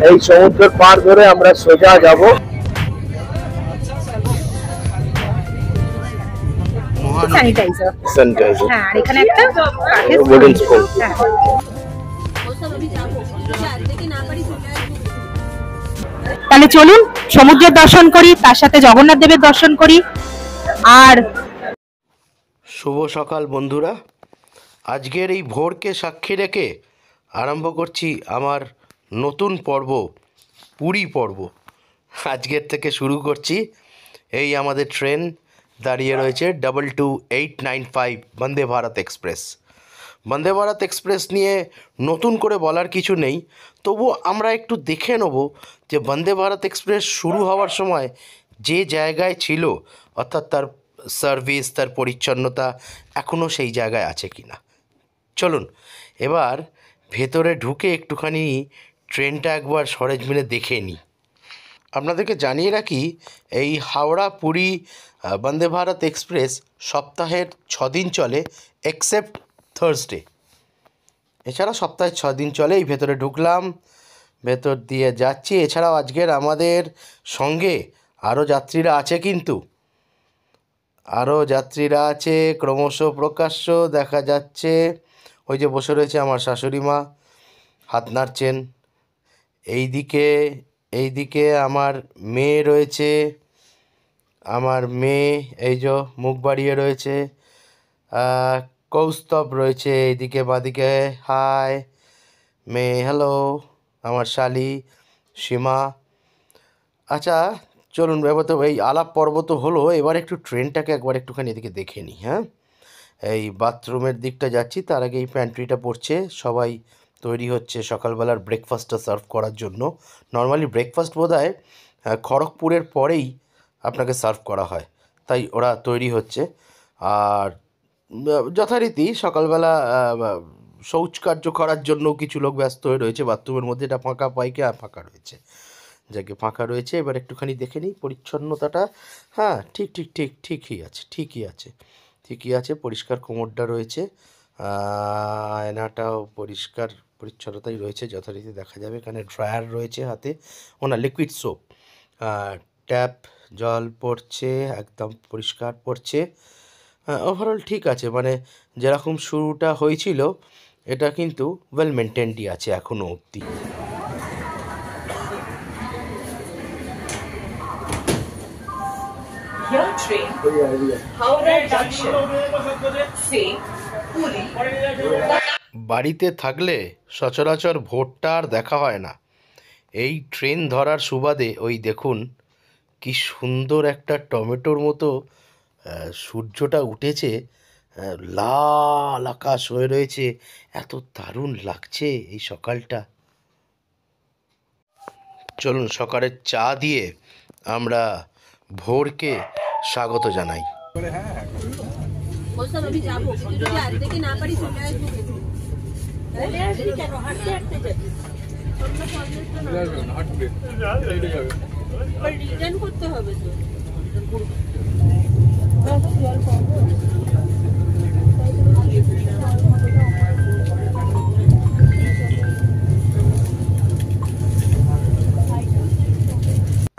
এই সমুদ্র পার ধরে আমরা সোজা যাব স্যানিটাইজার। হ্যাঁ, আর এখানে একটা উডেন স্পুন। তাহলে চলুন সমুদ্রের দর্শন করি, তার সাথে জগন্নাথ দেবের দর্শন করি। আর শুভ সকাল বন্ধুরা, আজকের এই ভোরকে সাক্ষী রেখে আরম্ভ করছি আমার নতুন পর্ব, পুরী পর্ব। আজকের থেকে শুরু করছি। এই আমাদের ট্রেন দাঁড়িয়ে রয়েছে 22895 বন্দে ভারত এক্সপ্রেস। বন্দে ভারত এক্সপ্রেস নিয়ে নতুন করে বলার কিছু নেই, তবু আমরা একটু দেখে নেব যে বন্দে ভারত এক্সপ্রেস শুরু হওয়ার সময় যে জায়গায় ছিল, অর্থাৎ তার সার্ভিস, তার পরিচ্ছন্নতা এখনও সেই জায়গায় আছে কি না। চলুন এবার ভেতরে ঢুকে একটুখানি ট্রেনটা একবার সরেজমিনে দেখে নিই। আপনাদেরকে জানিয়ে রাখি, এই হাওড়া পুরী বন্দে ভারত এক্সপ্রেস সপ্তাহের 6 দিন চলে, এক্সেপ্ট থার্সডে। এছাড়া সপ্তাহে 6 দিন চলে। এই ভেতরে ঢুকলাম, ভেতর দিয়ে যাচ্ছি। এছাড়াও আজকের আমাদের সঙ্গে আরও যাত্রীরা আছে, কিন্তু আরও যাত্রীরা আছে ক্রমশ প্রকাশ্য দেখা যাচ্ছে। ওই যে বসে রয়েছে আমার শাশুড়ি মা, হাত নাড়ছেন। এইদিকে আমার মেয়ে রয়েছে, আমার মেয়ে এই যে মুখ বাড়িয়ে রয়েছে। কৌস্তব রয়েছে এইদিকে বাঁদিকে, হাই মেয়ে, হ্যালো। আমার শালি সীমা। আচ্ছা চলুন, এবার তো এই আলাপ পর্ব তো হলো, এবার একটু ট্রেনটাকে একবার একটুখানি এদিকে দেখে নিই। হ্যাঁ, এই বাথরুমের দিকটা যাচ্ছি, তার আগে এই প্যান্ট্রিটা পড়ছে, সবাই তৈরি হচ্ছে সকালবেলার ব্রেকফাস্টটা সার্ভ করার জন্য। নর্মালি ব্রেকফাস্ট বোধহয় খড়গপুরের পরেই আপনাকে সার্ভ করা হয়, তাই ওরা তৈরি হচ্ছে। আর যথারীতি সকালবেলা শৌচকার্য করার জন্য কিছু লোক ব্যস্ত হয়ে রয়েছে বাথরুমের মধ্যে। এটা ফাঁকা পাইকে আর ফাঁকা রয়েছে, যাকে ফাঁকা রয়েছে। এবার একটুখানি দেখে নিই পরিচ্ছন্নতাটা। হ্যাঁ, ঠিকই আছে। পরিষ্কার কোমরটা রয়েছে, আয়নাটাও পরিষ্কার পরিচ্ছন্নতাই রয়েছে, যথারীতি দেখা যাবে। এখানে ড্রায়ার রয়েছে হাতে, লিকুইড সোপ, ট্যাপ জল পড়ছে, একদম পরিষ্কার পড়ছে। ওভারঅল ঠিক আছে, মানে যেরকম শুরুটা হয়েছিল এটা কিন্তু ওয়েল মেনটেন্ডই আছে এখনও অবধি। বাড়িতে থাকলে সচরাচর ভোরটা আর দেখা হয় না। এই ট্রেন ধরার সুবাদে ওই দেখুন কি সুন্দর একটা টমেটোর মতো সূর্যটা উঠেছে, লাল আকাশ হয়ে রয়েছে, এত দারুণ লাগছে এই সকালটা। চলুন সকালের চা দিয়ে আমরা ভোরকে স্বাগত জানাই।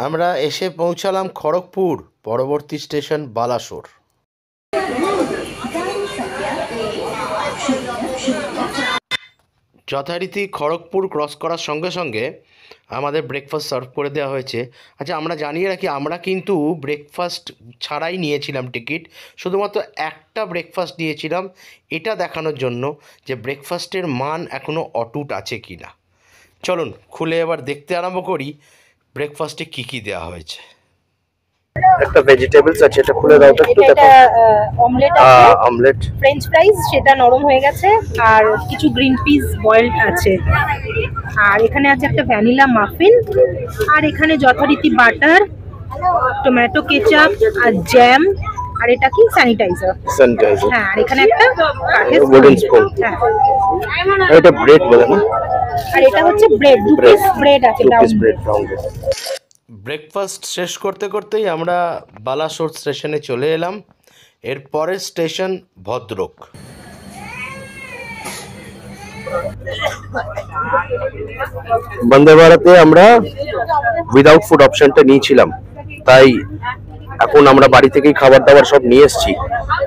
আমরা এসে পৌঁছালাম খড়গপুর, পরবর্তী স্টেশন বালাসোর। যথারীতি খড়গপুর ক্রস করার সঙ্গে সঙ্গে আমাদের ব্রেকফাস্ট সার্ভ করে দেওয়া হয়েছে। আচ্ছা, আমরা জানিয়ে রাখি, আমরা কিন্তু ব্রেকফাস্ট ছাড়াই নিয়েছিলাম টিকিট, শুধুমাত্র একটা ব্রেকফাস্ট নিয়েছিলাম, এটা দেখানোর জন্য যে ব্রেকফাস্টের মান এখনও অটুট আছে কি না। চলুন খুলে এবার দেখতে আরম্ভ করি ব্রেকফাস্টে কী কী দেওয়া হয়েছে। একটা ভেজিটেবলস আছে, এটা খুলে দাও তো একটু। এটা অমলেট আছে, অমলেট, ফ্রেঞ্চ ফ্রাইজ সেটা নরম হয়ে গেছে, আর কিছু গ্রিন পিস বয়েলড আছে, আর এখানে আছে একটা ভ্যানিলা মাফিন, আর এখানে যথারীতি বাটার, টমেটো কেচাপ আর জ্যাম, আর এটা কি স্যানিটাইজার। হ্যাঁ, আর এখানে একটা কাঠের উডেন স্পুন। হ্যাঁ, এটা ব্রেড বলে না, আর এটা হচ্ছে ব্রেড, 2 পিস ব্রেড আছে, ব্রেড। ব্রেকফাস্ট শেষ করতে করতেই আমরা বালাসোর স্টেশনে চলে এলাম। এর পরের স্টেশন ভদ্রক। বন্দে ভারতে আমরা উইদাউট ফুড অপশনটা নিয়েছিলাম, তাই এখন আমরা বাড়ি থেকেই খাবার দাবার সব নিয়ে এসেছি।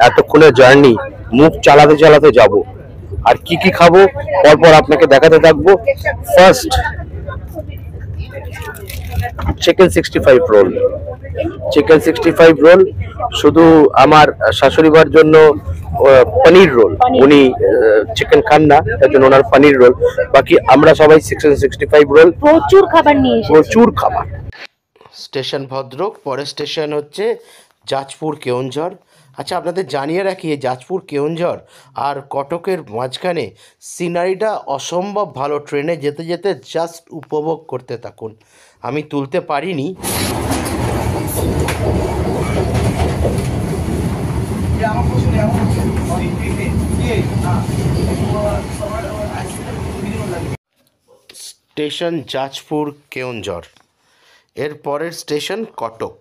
এতক্ষণের জার্নি মুখ চালাতে চালাতে যাব, আর কি কি খাবো পরপর আপনাকে দেখাতে থাকবো। First chicken 65 roll. Chicken 65 roll শুধু আমার শাশুড়ি মার জন্য পনির রোল, উনি চিকেন খান না, তার জন্য ওনার পনির রোল। বাকি আমরা সবাই চিকেন 65 রোল, প্রচুর খাবার নিয়ে এসেছি। প্রচুর খাবার। স্টেশন ভদ্রক, পরের স্টেশন হচ্ছে জাজপুর কেওনঝড়। আচ্ছা, আপনাদের জানিয়ে রাখি, এই জাজপুর কেওনঝড় আর কটকের মাঝখানে সিনারিটা অসম্ভব ভালো। ট্রেনে যেতে যেতে জাস্ট উপভোগ করতে থাকুন। আমি তুলতে পারিনি। স্টেশন জাজপুর কেওনঝড়, এর পরের স্টেশন কটক।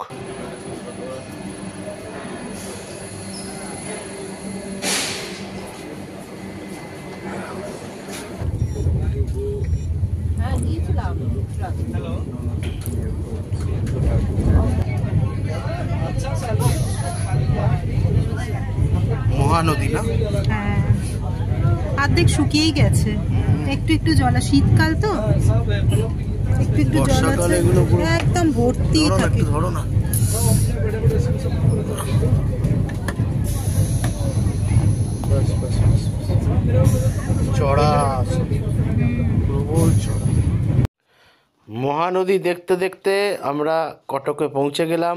মহানদী না? হ্যাঁ, অর্ধেক শুকিয়েই গেছে, একটু একটু জল। শীতকাল তো একটু একটু জল আছে, একদম ভর্তি থাকে। ধরো না, চড়া, প্রবল চড়া। মহানদী দেখতে দেখতে আমরা কটকে পৌঁছে গেলাম।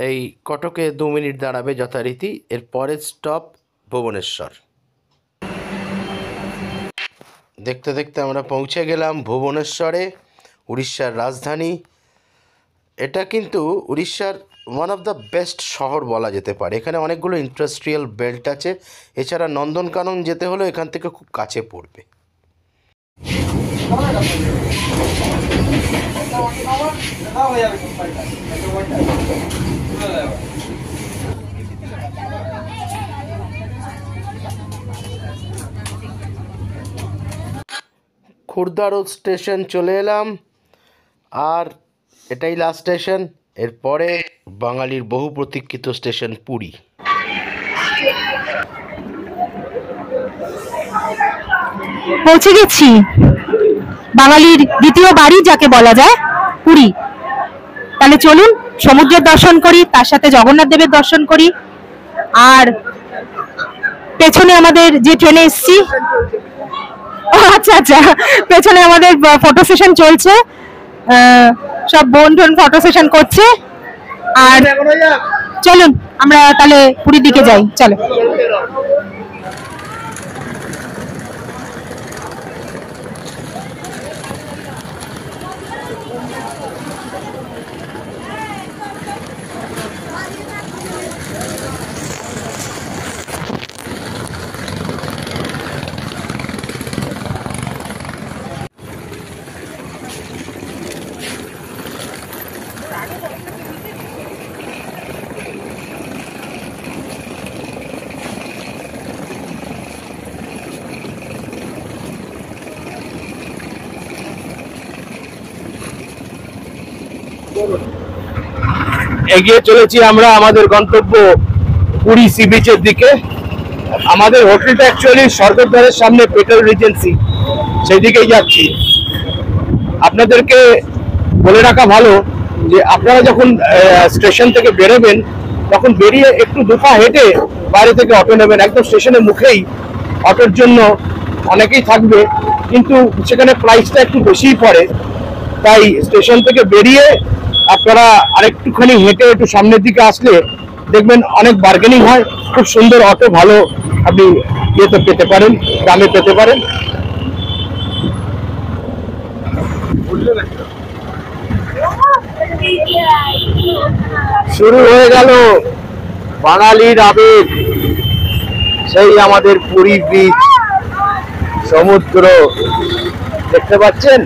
এই কটকে 2 মিনিট দাঁড়াবে যথারীতি। এর পরের স্টপ ভুবনেশ্বর। দেখতে দেখতে আমরা পৌঁছে গেলাম ভুবনেশ্বরে, উড়িষ্যার রাজধানী। এটা কিন্তু উড়িষ্যার ওয়ান অফ দ্য বেস্ট শহর বলা যেতে পারে। এখানে অনেকগুলো ইন্ডাস্ট্রিয়াল বেল্ট আছে। এছাড়া নন্দনকানন যেতে হলেও এখান থেকে খুব কাছে পড়বে। খুর্দা রোড স্টেশন চলে এলাম, আর এটাই লাস্ট স্টেশন। এরপরে বাঙালির বহু প্রতীক্ষিত স্টেশন পুরী। পৌঁছে গেছি বাঙালির দ্বিতীয় বাড়ি যাকে বলা যায়, পুরী। তাহলে চলুন সমুদ্রের দর্শন করি, তার সাথে জগন্নাথ দেবের দর্শন করি। আর পেছনে আমাদের যে ট্রেনে এসছি, আচ্ছা আচ্ছা, পেছনে আমাদের ফটো সেশন চলছে, সব বোন টোন ফটো সেশন করছে। আর চলুন আমরা তাহলে পুরীর দিকে যাই, চলো। এগিয়ে চলেছি আমরা আমাদের গন্তব্য পুরী সি বিচের দিকে। আমাদের হোটেলটা অ্যাকচুয়ালি স্বর্গদ্বারের সামনে পেট্রোল রিজেন্সি, সেই দিকেই যাচ্ছি। আপনাদেরকে বলে রাখা ভালো যে আপনারা যখন স্টেশন থেকে বেরোবেন, তখন বেরিয়ে একটু দুপা হেঁটে বাইরে থেকে অটো নেবেন। একদম স্টেশনের মুখেই অটোর জন্য অনেকেই থাকবে, কিন্তু সেখানে প্রাইসটা একটু বেশিই পড়ে। তাই স্টেশন থেকে বেরিয়ে আপনারা আরেকটুখানি হেঁটে একটু সামনের দিকে আসলে দেখবেন অনেক বার্গেনিং হয়। খুব সুন্দর অটো ভালো আপনি ইয়েতে পেতে পারেন, দামে পেতে পারেন। শুরু হয়ে গেল বাঙালির আবেগ, সেই আমাদের পুরী বিচ, সমুদ্র দেখতে পাচ্ছেন।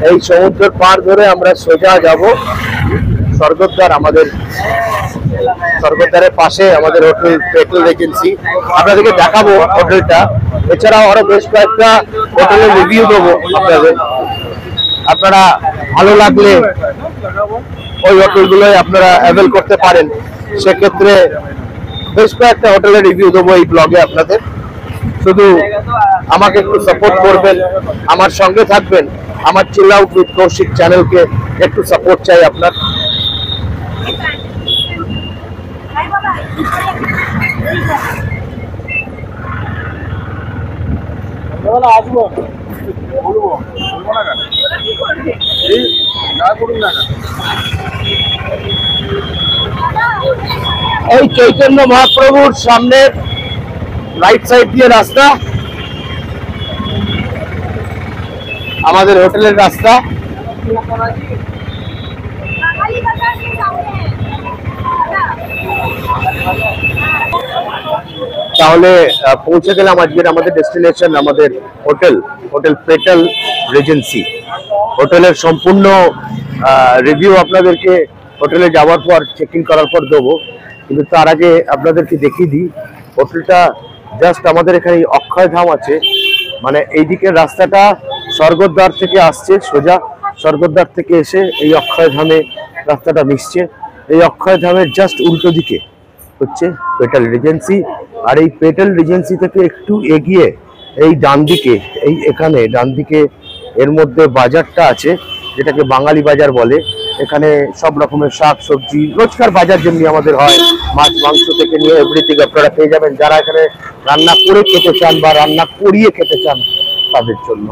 এই সমুদ্রের পার ধরে আমরা সোজা যাব স্বর্গদ্বার, আমাদের স্বর্গদ্বারের পাশে আমাদের হোটেল পেট্রোল এজেন্সি, আপনাদেরকে দেখাবো হোটেলটা। এছাড়াও আরো বেশ কয়েকটা হোটেলের রিভিউ দেবো আপনাদের। আপনারা ভালো লাগলে ওই হোটেলগুলোই আপনারা অ্যাভেল করতে পারেন। সেক্ষেত্রে বেশ কয়েকটা হোটেলের রিভিউ দেবো এই ব্লগে আপনাদের। শুধু আমাকে একটু সাপোর্ট করবেন, আমার সঙ্গে থাকবেন, আমার চিল আউট উইথ কৌশিক চ্যানেলকে একটু সাপোর্ট চাই আপনার। এই চৈতন্য মহাপ্রভুর সামনে রাইট সাইড দিয়ে রাস্তা, আমাদের হোটেলের রাস্তা। তাহলে পৌঁছে গেলাম আজকের আমাদের ডেস্টিনেশন, আমাদের হোটেল পেট্রোল রিজেন্সি। হোটেলের সম্পূর্ণ রিভিউ আপনাদেরকে হোটেলে যাওয়ার পর চেক ইন করার পর দেবো, কিন্তু তার আগে আপনাদেরকে দেখিয়ে দিই হোটেলটা। জাস্ট আমাদের এখানে অক্ষয়ধাম আছে, মানে এইদিকের রাস্তাটা স্বর্গদ্বার থেকে আসছে, সোজা স্বর্গদ্বার থেকে এসে এই অক্ষয়ধামে রাস্তাটা মিশছে। এই অক্ষয়ধামের জাস্ট উল্টো দিকে হচ্ছে পেট্রোল রিজেন্সি। আর এই পেট্রোল রিজেন্সি থেকে একটু এগিয়ে এই ডান দিকে, এই এখানে ডান দিকে এর মধ্যে বাজারটা আছে, যেটাকে বাঙালি বাজার বলে। এখানে সব রকমের শাক সবজি রোজকার বাজার যেমনি আমাদের হয়, মাছ মাংস থেকে নিয়ে এভরিথিং আপনারা পেয়ে যাবেন, যারা এখানে রান্না করে খেতে চান বা রান্না করিয়ে খেতে চান তাদের জন্য।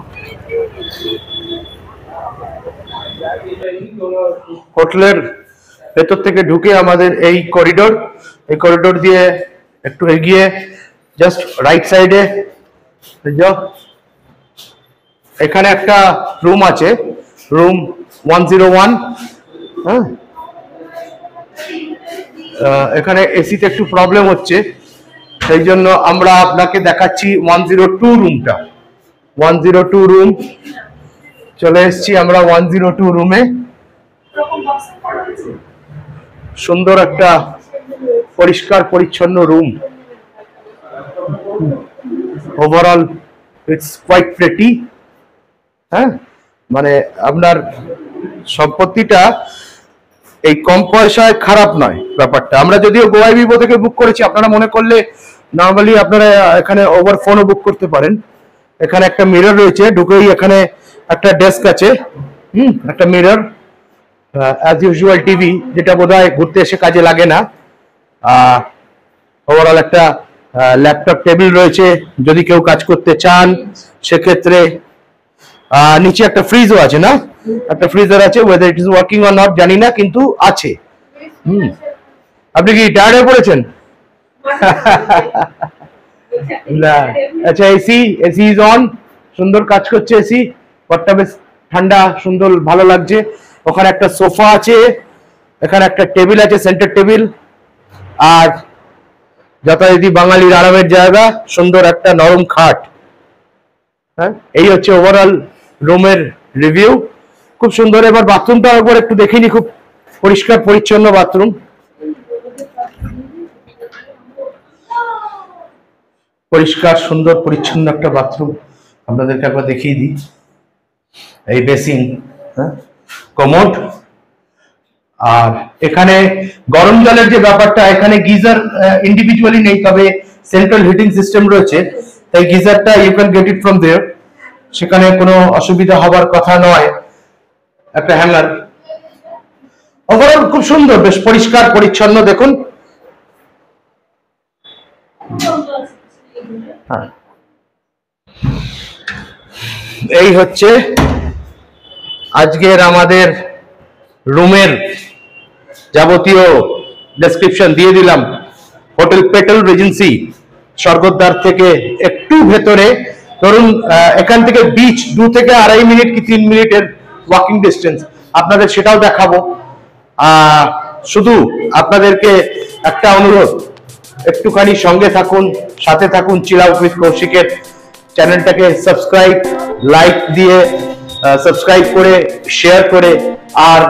হোটেলের ভেতর থেকে ঢুকে আমাদের এই করিডোর দিয়ে একটু এগিয়ে জাস্ট রাইট সাইডে এখানে একটা রুম আছে, রুম 101। হ্যাঁ, এখানে এসিতে একটু প্রবলেম হচ্ছে, সেই জন্য আমরা আপনাকে দেখাচ্ছি 102 রুমটা। 102 রুম চলে এসেছি আমরা 102 রুমে। সুন্দর একটা পরিষ্কার পরিচ্ছন্ন room. Overall it's quite pretty. হ্যাঁ, মানে আপনার সম্পত্তিটা এই কম পয়সায় খারাপ নয় ব্যাপারটা। আমরা যদিও গোয়াই ভিভো থেকে বুক করেছি, আপনারা মনে করলে নর্মালি আপনারা এখানে ওভার ফোনও বুক করতে পারেন। এখানে একটা মিরর রয়েছে, ঢুকেই এখানে একটা ডেস্ক আছে, একটা মিরর, অ্যাজ ইউজুয়াল টিভি, যেটা বোধহয় ঘুরতে এসে কাজে লাগে না। ওভারঅল একটা ল্যাপটপ টেবিল রয়েছে যদি কেউ কাজ করতে চান সেক্ষেত্রে। নিচে একটা ফ্রিজও আছে, না একটা ফ্রিজার আছে, weather it is working or not জানি না, কিন্তু আছে। আপনি কি টায়ার্ড হয়ে পড়েছেন? না, আচ্ছা, এসি ইজ অন, সুন্দর কাজ করছে এসি, ঘরটা বেশ ঠান্ডা সুন্দর ভালো লাগছে। ওখানে একটা সোফা আছে, এখানে একটা টেবিল আছে, সেন্টার টেবিল, আর যথারীতি বাঙালির আরামের জায়গা, সুন্দর একটা নরম খাট। হ্যাঁ, এই হচ্ছে ওভারঅল রুমের রিভিউ। খুব সুন্দর। এবার বাথরুমটা একবার একটু দেখিনি, খুব পরিষ্কার পরিচ্ছন্ন বাথরুম। পরিষ্কার সুন্দর পরিচ্ছন্ন একটা বাথরুম আপনাদেরকে একবার দেখিয়ে দিই। এই বেসিন, হ্যাঁ, কমোড, আর এখানে গরম জলের যে ব্যাপারটা, এখানে গিজার ইন্ডিভিজুয়ালি নেই, তবে সেন্ট্রাল হিটিং সিস্টেম রয়েছে, তাই গিজারটা you can get it from there, সেখানে কোনো অসুবিধা হবার কথা নয়। একটা হ্যাঙ্গার। ওভারঅল খুব সুন্দর, বেশ পরিষ্কার পরিচ্ছন্ন। দেখুন, হ্যাঁ, এই হচ্ছে আজকের আমাদের রুমের যাবতীয় ডেসক্রিপশন দিয়ে দিলাম। হোটেল পেট্রোল রিজেন্সি, স্বর্গদ্বার থেকে একটু ভেতরে, ধরুন এখান থেকে বিচ 2 থেকে 2.5 মিনিট কি 3 মিনিটের ওয়াকিং ডিস্টেন্স, আপনাদের সেটাও দেখাবো। শুধু আপনাদেরকে একটা অনুরোধ, একটুখানি সঙ্গে থাকুন, সাথে থাকুন চিল আউট উইথ কৌশিকের চ্যানেলটাকে সাবস্ক্রাইব, লাইক দিয়ে সাবস্ক্রাইব করে শেয়ার করে, আর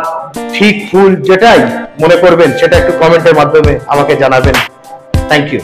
ঠিক ফুল যেটাই মনে করবেন সেটা একটু কমেন্টের মাধ্যমে আমাকে জানাবেন। Thank you.